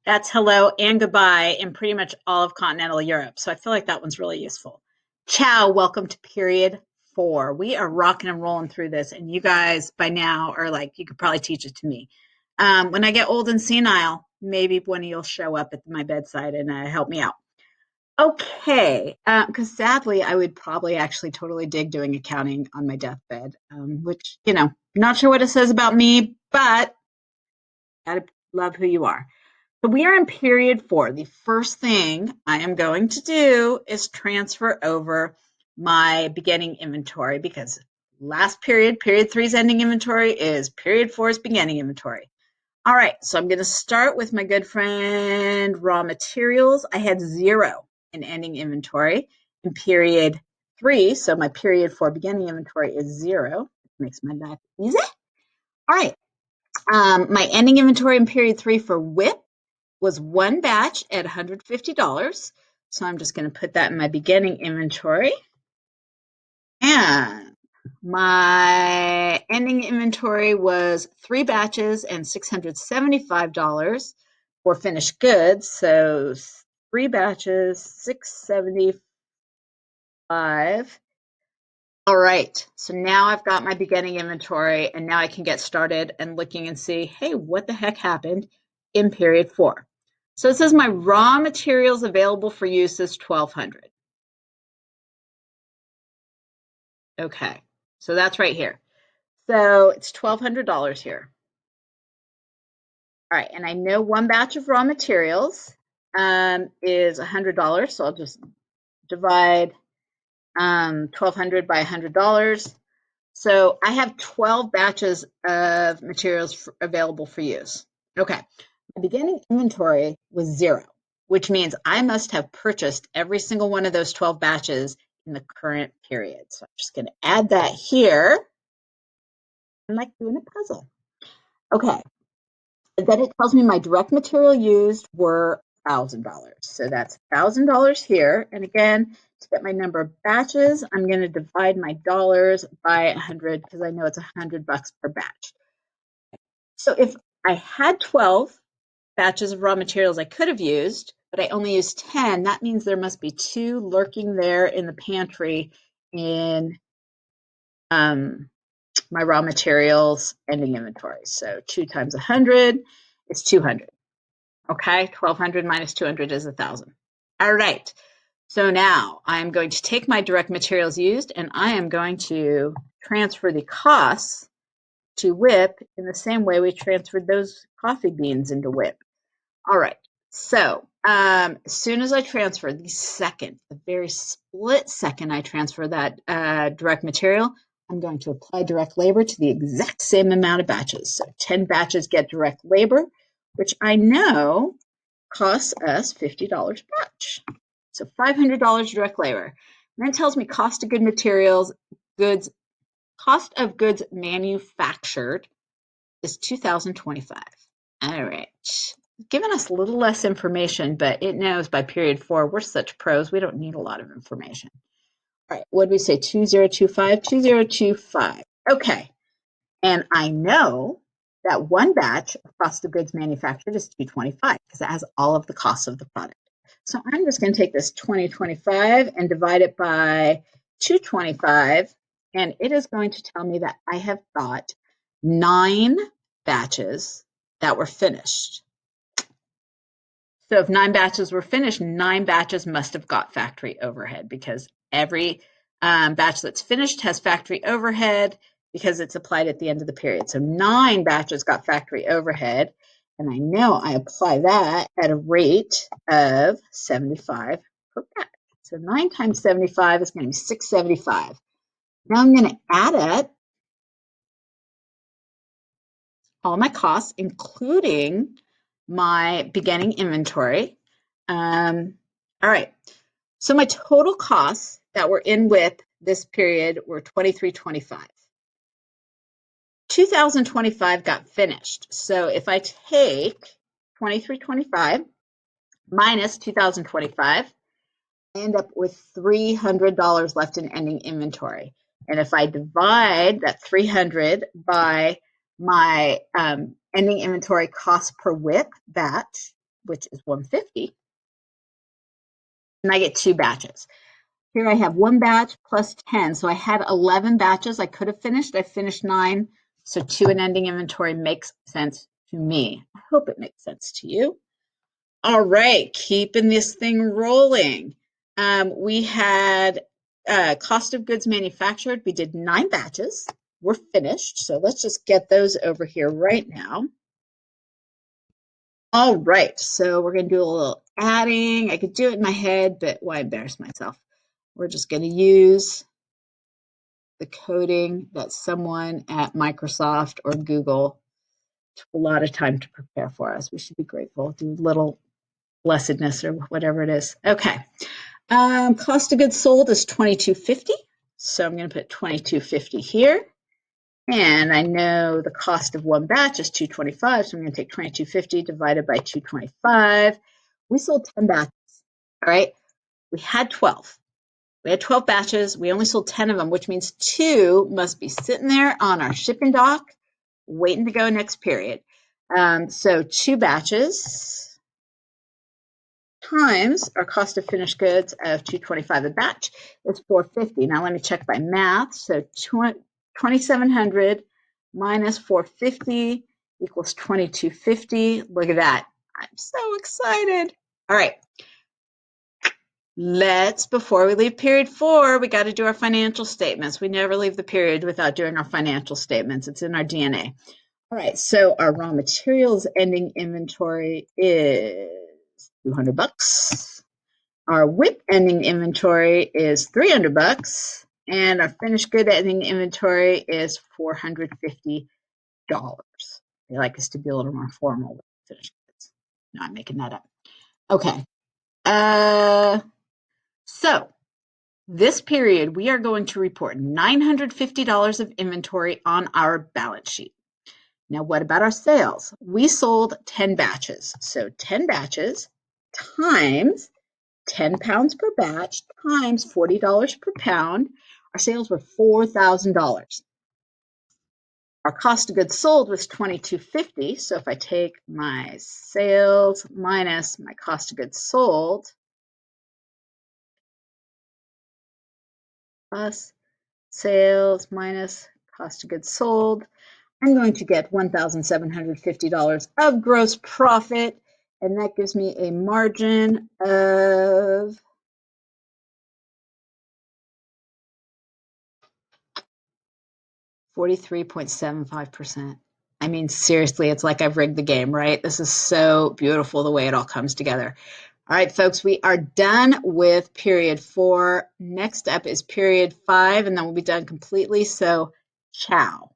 That's hello and goodbye in pretty much all of continental Europe. So I feel like that one's really useful. Ciao, welcome to period 4. We are rocking and rolling through this, and you guys by now are like, you could probably teach it to me. When I get old and senile, maybe one of you'll show up at my bedside and help me out. Okay, because sadly, I would probably actually totally dig doing accounting on my deathbed, which, not sure what it says about me, but I love who you are. So we are in period 4. The first thing I am going to do is transfer over my beginning inventory because last period 3's ending inventory is period 4's beginning inventory. All right, so I'm going to start with my good friend raw materials. I had 0 in ending inventory in period 3, so my period 4 beginning inventory is 0. Makes my life easy. All right, my ending inventory in period 3 for WIP was 1 batch at $150. So I'm just going to put that in my beginning inventory. And my ending inventory was 3 batches and $675 for finished goods. So 3 batches, $675. All right, so now I've got my beginning inventory, and now I can get started and looking and see, hey, what the heck happened in period 4? So it says my raw materials available for use is $1,200. Okay, so that's right here. So it's $1,200 here. All right, and I know 1 batch of raw materials is $100, so I'll just divide 1,200 by $100. So I have 12 batches of materials available for use. Okay, my beginning inventory was 0, which means I must have purchased every single one of those 12 batches in the current period. So I'm just going to add that here. I'm like doing a puzzle. Okay, and then it tells me my direct material used were $1,000. So that's $1,000 here. And again, to get my number of batches, I'm going to divide my dollars by 100 because I know it's $100 per batch. So if I had 12 batches of raw materials I could have used, but I only used 10, that means there must be 2 lurking there in the pantry in my raw materials ending inventory. So 2 times 100 is 200. Okay, 1,200 minus 200 is 1,000. All right, so now I'm going to take my direct materials used and I am going to transfer the costs to WIP in the same way we transferred those coffee beans into WIP. All right, so as soon as I transfer the very split second I transfer that direct material, I'm going to apply direct labor to the exact same amount of batches. So 10 batches get direct labor, which I know costs us $50 a batch. So $500 direct labor. And then it tells me cost of cost of goods manufactured is $2,025. All right. Giving us a little less information, but it knows by period 4, we're such pros, we don't need a lot of information. All right, what did we say? 2025, 2025. Okay. And I know that 1 batch of cost of goods manufactured is $225 because it has all of the costs of the product. So I'm just going to take this 2025 and divide it by 225, and it is going to tell me that I have got 9 batches that were finished. So if 9 batches were finished, 9 batches must have got factory overhead because every batch that's finished has factory overhead because it's applied at the end of the period. So 9 batches got factory overhead, and I know I apply that at a rate of 75 per batch. So 9 times 75 is going to be 675. Now I'm going to add it, all my costs, including my beginning inventory. All right, so my total costs that were in WIP this period were $23.25. 2025 got finished. So if I take $23.25 minus 2025, I end up with $300 left in ending inventory. And if I divide that 300 by my ending inventory cost per WIP batch, which is 150. And I get 2 batches. Here I have 1 batch plus 10. So I had 11 batches I could have finished. I finished 9. So 2 in ending inventory makes sense to me. I hope it makes sense to you. All right, keeping this thing rolling. We had cost of goods manufactured. We did 9 batches. We're finished. So let's just get those over here right now. All right, so we're going to do a little adding. I could do it in my head, but why embarrass myself? We're just going to use the coding that someone at Microsoft or Google took a lot of time to prepare for us. We should be grateful. Do a little blessedness or whatever it is. Okay. Cost of goods sold is $22.50. So I'm going to put $22.50 here. And I know the cost of 1 batch is $2.25. So I'm going to take $22.50 divided by $2.25. We sold 10 batches. All right. We had 12. We had 12 batches. We only sold 10 of them, which means 2 must be sitting there on our shipping dock, waiting to go next period. So 2 batches times our cost of finished goods of $2.25 a batch is $4.50. Now let me check my math. So 2,700 minus $4.50 equals $22.50. Look at that. I'm so excited. All right. Before we leave period 4, we got to do our financial statements. We never leave the period without doing our financial statements. It's in our DNA. All right, so our raw materials ending inventory is $200. Our WIP ending inventory is $300, and our finished good ending inventory is $450. They like us to be a little more formal with finished goods. No, I'm making that up. Okay. So this period, we are going to report $950 of inventory on our balance sheet. Now, what about our sales? We sold 10 batches. So 10 batches times 10 pounds per batch times $40 per pound. Our sales were $4,000. Our cost of goods sold was $22.50. So if I take my sales minus my cost of goods sold plus sales minus cost of goods sold, I'm going to get $1,750 of gross profit, and that gives me a margin of 43.75%. I mean, seriously, it's like I've rigged the game, right? This is so beautiful the way it all comes together. All right, folks, we are done with period 4. Next up is period 5, and then we'll be done completely. So, ciao.